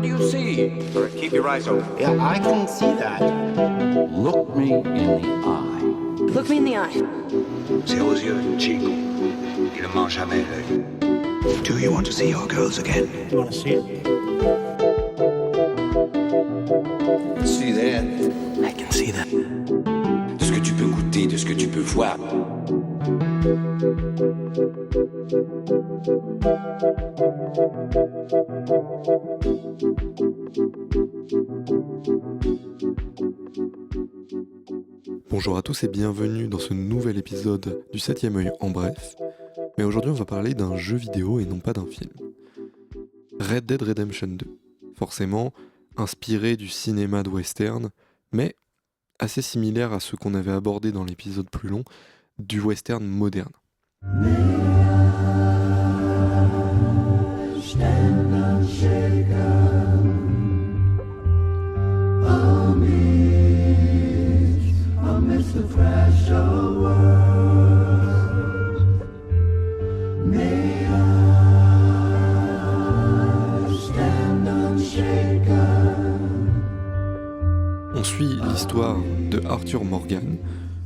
What do you see? All right, keep your eyes open. Yeah, I can see that. Look me in the eye. Look me in the eye. C'est aux yeux, Chico. Il ne ment jamais, l'œil. Do you want to see your girls again? You want to see it? See that? I can see that. De ce que tu peux goûter, de ce que tu peux voir. Bonjour à tous et bienvenue dans ce nouvel épisode du 7ème œil en bref. Mais aujourd'hui on va parler d'un jeu vidéo et non pas d'un film. Red Dead Redemption 2. Forcément, inspiré du cinéma de western, mais assez similaire à ce qu'on avait abordé dans l'épisode plus long du western moderne. On suit l'histoire de Arthur Morgan,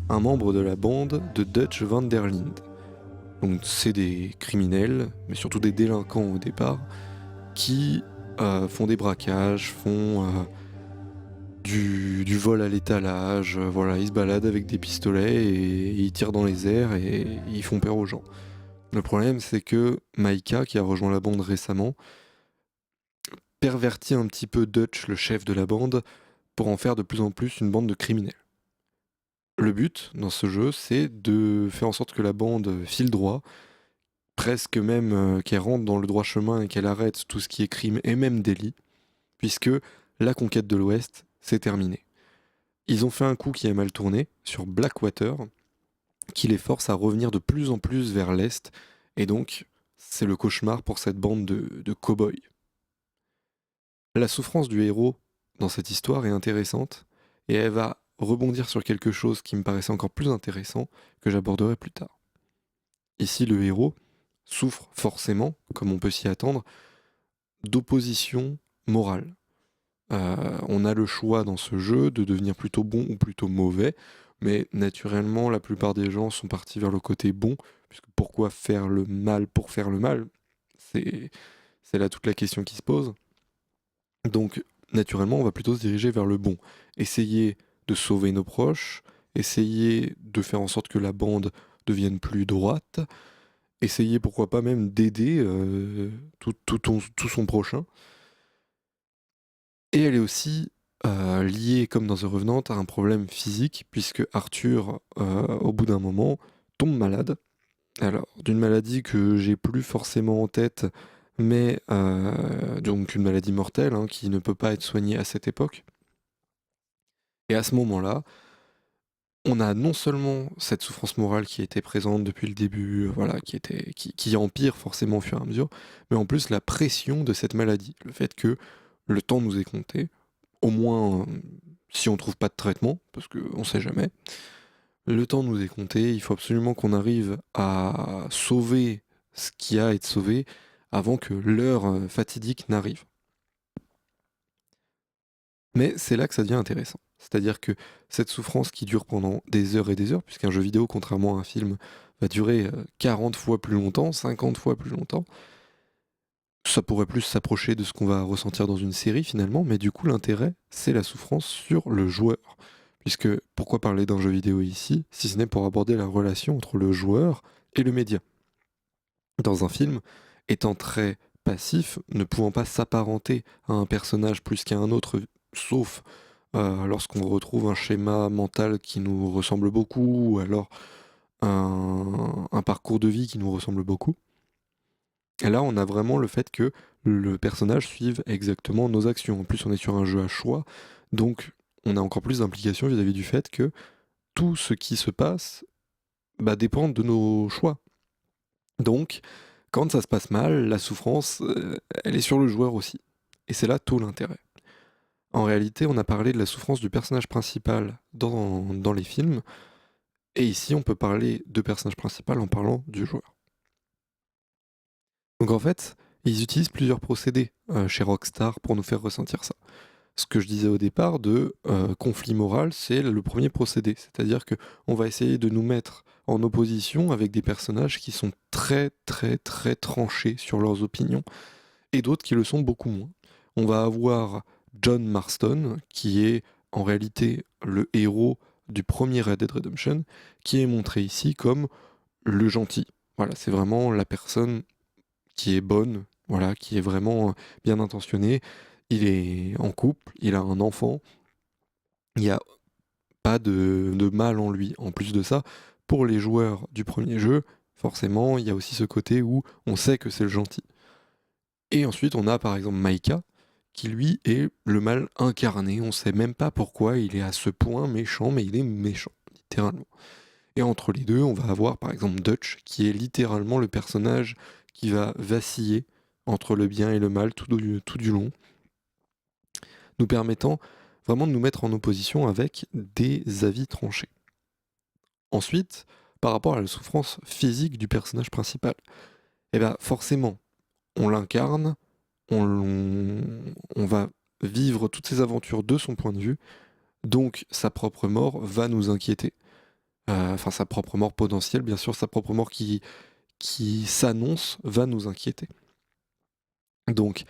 un membre de la bande de Dutch van der Linde. Donc c'est des criminels, mais surtout des délinquants au départ, qui font des braquages, font du vol à l'étalage, voilà, ils se baladent avec des pistolets et ils tirent dans les airs et ils font peur aux gens. Le problème c'est que Micah, qui a rejoint la bande récemment, pervertit un petit peu Dutch, le chef de la bande, pour en faire de plus en plus une bande de criminels. Le but dans ce jeu, c'est de faire en sorte que la bande file droit, presque même qu'elle rentre dans le droit chemin et qu'elle arrête tout ce qui est crime et même délit, puisque la conquête de l'Ouest, c'est terminé. Ils ont fait un coup qui a mal tourné sur Blackwater, qui les force à revenir de plus en plus vers l'Est, et donc c'est le cauchemar pour cette bande de cow-boys. La souffrance du héros dans cette histoire est intéressante, et elle va rebondir sur quelque chose qui me paraissait encore plus intéressant, que j'aborderai plus tard. Ici, le héros souffre forcément, comme on peut s'y attendre, d'opposition morale. On a le choix dans ce jeu de devenir plutôt bon ou plutôt mauvais, mais naturellement, la plupart des gens sont partis vers le côté bon, puisque pourquoi faire le mal pour faire le mal ? C'est là toute la question qui se pose. Donc, naturellement, on va plutôt se diriger vers le bon. Essayer de sauver nos proches, essayer de faire en sorte que la bande devienne plus droite, essayer pourquoi pas même d'aider tout son prochain. Et elle est aussi liée, comme dans The Revenant, à un problème physique, puisque Arthur, au bout d'un moment, tombe malade. Alors, d'une maladie que j'ai plus forcément en tête, mais donc une maladie mortelle, hein, qui ne peut pas être soignée à cette époque. Et à ce moment-là, on a non seulement cette souffrance morale qui était présente depuis le début, voilà, qui empire forcément au fur et à mesure, mais en plus la pression de cette maladie, le fait que le temps nous est compté, au moins si on trouve pas de traitement, parce qu'on sait jamais, le temps nous est compté, il faut absolument qu'on arrive à sauver ce qui a à être sauvé avant que l'heure fatidique n'arrive. Mais c'est là que ça devient intéressant. C'est-à-dire que cette souffrance qui dure pendant des heures et des heures, puisqu'un jeu vidéo, contrairement à un film, va durer 40 fois plus longtemps, 50 fois plus longtemps, ça pourrait plus s'approcher de ce qu'on va ressentir dans une série finalement, mais du coup l'intérêt, c'est la souffrance sur le joueur. Puisque pourquoi parler d'un jeu vidéo ici, si ce n'est pour aborder la relation entre le joueur et le média. Dans un film, étant très passif, ne pouvant pas s'apparenter à un personnage plus qu'à un autre, sauf lorsqu'on retrouve un schéma mental qui nous ressemble beaucoup, ou alors un parcours de vie qui nous ressemble beaucoup. Et là, on a vraiment le fait que le personnage suive exactement nos actions. En plus, on est sur un jeu à choix, donc on a encore plus d'implications vis-à-vis du fait que tout ce qui se passe dépend de nos choix. Donc, quand ça se passe mal, la souffrance, elle est sur le joueur aussi. Et c'est là tout l'intérêt. En réalité, on a parlé de la souffrance du personnage principal dans les films, et ici, on peut parler de personnage principal en parlant du joueur. Donc en fait, Ils utilisent plusieurs procédés chez Rockstar pour nous faire ressentir ça. Ce que je disais au départ de conflit moral, c'est le premier procédé. C'est-à-dire que on va essayer de nous mettre en opposition avec des personnages qui sont très très très tranchés sur leurs opinions et d'autres qui le sont beaucoup moins. On va avoir John Marston, qui est en réalité le héros du premier Red Dead Redemption, qui est montré ici comme le gentil. Voilà, c'est vraiment la personne qui est bonne, voilà, qui est vraiment bien intentionnée. Il est en couple, il a un enfant, il n'y a pas de mal en lui. En plus de ça, pour les joueurs du premier jeu, forcément, il y a aussi ce côté où on sait que c'est le gentil. Et ensuite, on a par exemple Micah, qui lui est le mal incarné. On sait même pas pourquoi il est à ce point méchant, mais il est méchant, littéralement. Et entre les deux, on va avoir par exemple Dutch, qui est littéralement le personnage qui va vaciller entre le bien et le mal tout du long, nous permettant vraiment de nous mettre en opposition avec des avis tranchés. Ensuite, par rapport à la souffrance physique du personnage principal, eh bien forcément, on l'incarne, on va vivre toutes ces aventures de son point de vue, donc sa propre mort va nous inquiéter. Enfin, sa propre mort potentielle, bien sûr, sa propre mort qui s'annonce va nous inquiéter. Donc,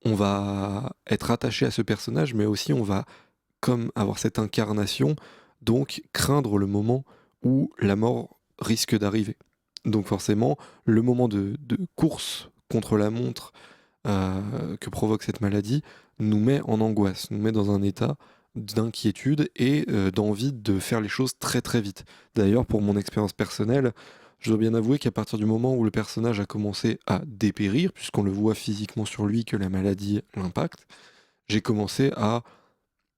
on va être attaché à ce personnage, mais aussi on va, comme avoir cette incarnation, donc craindre le moment où la mort risque d'arriver. Donc forcément, le moment de course contre la montre que provoque cette maladie nous met en angoisse, nous met dans un état d'inquiétude et d'envie de faire les choses très très vite. D'ailleurs, pour mon expérience personnelle, je dois bien avouer qu'à partir du moment où le personnage a commencé à dépérir, puisqu'on le voit physiquement sur lui que la maladie l'impacte, j'ai commencé à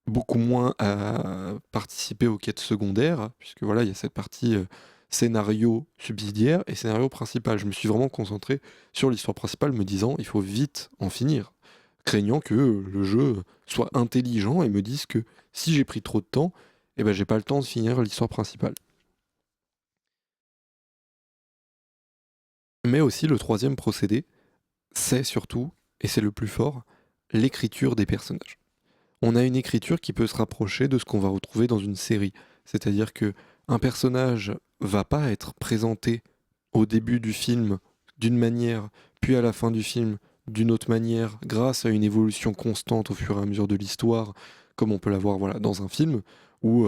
beaucoup moins à participer aux quêtes secondaires, puisque voilà, il y a cette partie scénario subsidiaire et scénario principal. Je me suis vraiment concentré sur l'histoire principale, me disant il faut vite en finir, craignant que le jeu soit intelligent et me dise que si j'ai pris trop de temps, eh ben j'ai pas le temps de finir l'histoire principale. Mais aussi le troisième procédé, c'est surtout, et c'est le plus fort, l'écriture des personnages. On a une écriture qui peut se rapprocher de ce qu'on va retrouver dans une série. C'est-à-dire que un personnage va pas être présenté au début du film d'une manière, puis à la fin du film d'une autre manière, grâce à une évolution constante au fur et à mesure de l'histoire, comme on peut l'avoir voilà, dans un film, ou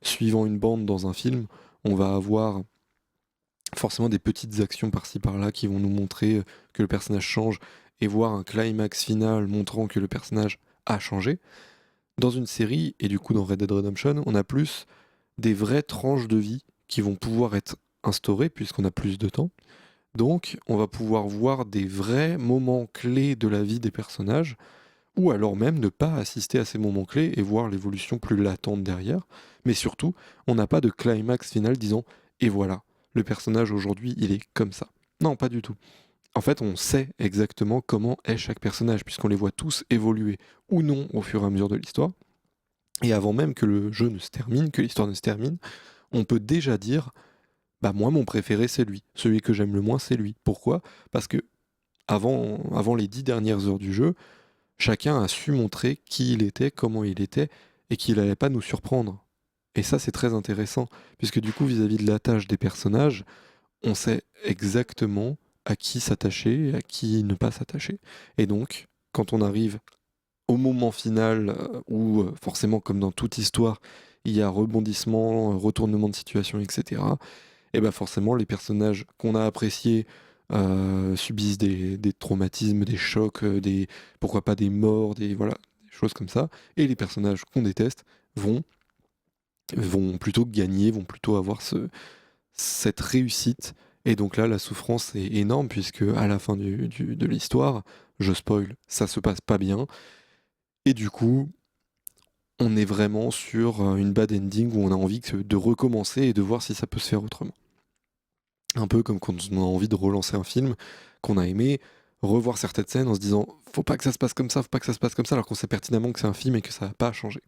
suivant une bande dans un film, on va avoir forcément des petites actions par-ci par-là qui vont nous montrer que le personnage change et voir un climax final montrant que le personnage a changé. Dans une série, et du coup dans Red Dead Redemption, on a plus des vraies tranches de vie qui vont pouvoir être instaurées puisqu'on a plus de temps. Donc on va pouvoir voir des vrais moments clés de la vie des personnages, ou alors même ne pas assister à ces moments clés et voir l'évolution plus latente derrière. Mais surtout, on n'a pas de climax final disant « et voilà, le personnage aujourd'hui il est comme ça ». Non, pas du tout. En fait, on sait exactement comment est chaque personnage, puisqu'on les voit tous évoluer ou non au fur et à mesure de l'histoire. Et avant même que le jeu ne se termine, que l'histoire ne se termine, on peut déjà dire bah moi mon préféré c'est lui, celui que j'aime le moins c'est lui. Pourquoi ? Parce que avant les 10 dernières heures du jeu, chacun a su montrer qui il était, comment il était, et qu'il n'allait pas nous surprendre. Et ça c'est très intéressant, puisque du coup vis-à-vis de la tâche des personnages, on sait exactement à qui s'attacher, à qui ne pas s'attacher. Et donc, quand on arrive au moment final, où forcément, comme dans toute histoire, il y a rebondissement, retournement de situation, etc., et bien forcément, les personnages qu'on a appréciés subissent des traumatismes, des chocs, pourquoi pas des morts, voilà, des choses comme ça. Et les personnages qu'on déteste vont plutôt gagner, vont plutôt avoir cette réussite. Et donc là, la souffrance est énorme, puisque à la fin de l'histoire, je spoil, ça se passe pas bien. Et du coup, on est vraiment sur une bad ending où on a envie de recommencer et de voir si ça peut se faire autrement. Un peu comme quand on a envie de relancer un film qu'on a aimé, revoir certaines scènes en se disant faut pas que ça se passe comme ça, faut pas que ça se passe comme ça, alors qu'on sait pertinemment que c'est un film et que ça va pas changer.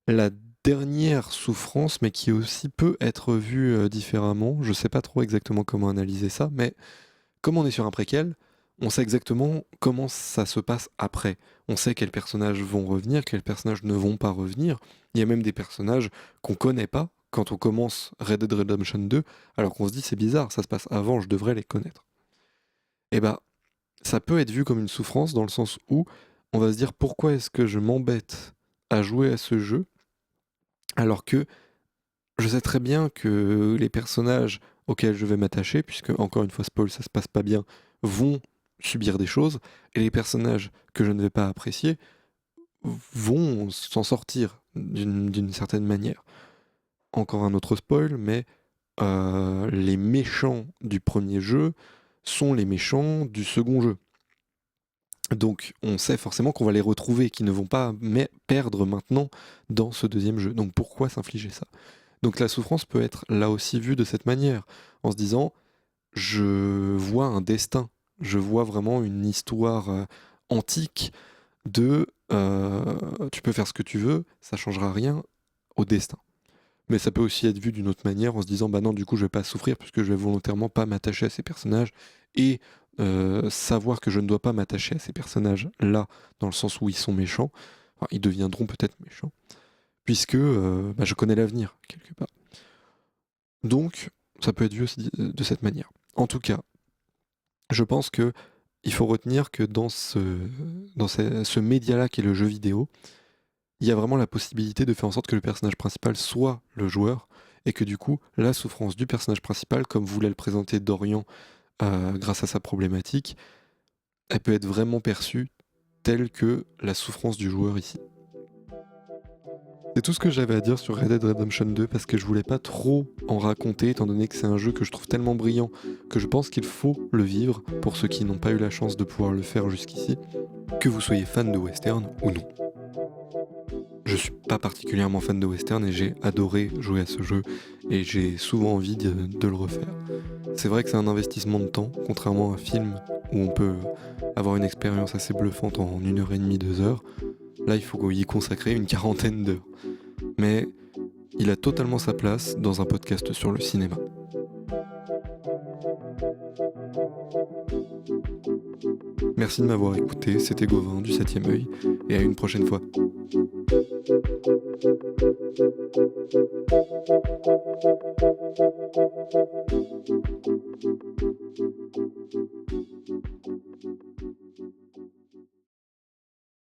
La dernière souffrance, mais qui aussi peut être vue différemment, je sais pas trop exactement comment analyser ça, mais comme on est sur un préquel, on sait exactement comment ça se passe après. On sait quels personnages vont revenir, quels personnages ne vont pas revenir. Il y a même des personnages qu'on connaît pas quand on commence Red Dead Redemption 2, alors qu'on se dit c'est bizarre, ça se passe avant, je devrais les connaître. Et bah, ça peut être vu comme une souffrance dans le sens où on va se dire pourquoi est-ce que je m'embête à jouer à ce jeu alors que je sais très bien que les personnages auxquels je vais m'attacher, puisque encore une fois spoil, ça se passe pas bien, vont subir des choses, et les personnages que je ne vais pas apprécier vont s'en sortir d'une certaine manière. Encore un autre spoil, mais les méchants du premier jeu sont les méchants du second jeu. Donc on sait forcément qu'on va les retrouver, qu'ils ne vont pas perdre maintenant dans ce deuxième jeu. Donc pourquoi s'infliger ça? Donc la souffrance peut être là aussi vue de cette manière, en se disant je vois un destin, je vois vraiment une histoire antique de tu peux faire ce que tu veux, ça changera rien au destin. Mais ça peut aussi être vu d'une autre manière en se disant bah non, du coup je vais pas souffrir puisque je vais volontairement pas m'attacher à ces personnages et savoir que je ne dois pas m'attacher à ces personnages là, dans le sens où ils sont méchants, enfin, ils deviendront peut-être méchants, puisque bah, je connais l'avenir quelque part. Donc ça peut être vu aussi de cette manière. En tout cas, je pense que il faut retenir que dans ce média-là qui est le jeu vidéo, il y a vraiment la possibilité de faire en sorte que le personnage principal soit le joueur, et que du coup, la souffrance du personnage principal, comme voulait le présenter Dorian grâce à sa problématique, elle peut être vraiment perçue telle que la souffrance du joueur ici. C'est tout ce que j'avais à dire sur Red Dead Redemption 2 parce que je voulais pas trop en raconter étant donné que c'est un jeu que je trouve tellement brillant que je pense qu'il faut le vivre pour ceux qui n'ont pas eu la chance de pouvoir le faire jusqu'ici, que vous soyez fan de western ou non. Je suis pas particulièrement fan de western et j'ai adoré jouer à ce jeu et j'ai souvent envie de le refaire. C'est vrai que c'est un investissement de temps, contrairement à un film où on peut avoir une expérience assez bluffante en 1h30, 2 heures. Là, il faut y consacrer une quarantaine d'heures. Mais il a totalement sa place dans un podcast sur le cinéma. Merci de m'avoir écouté, c'était Gauvin du 7ème œil, et à une prochaine fois.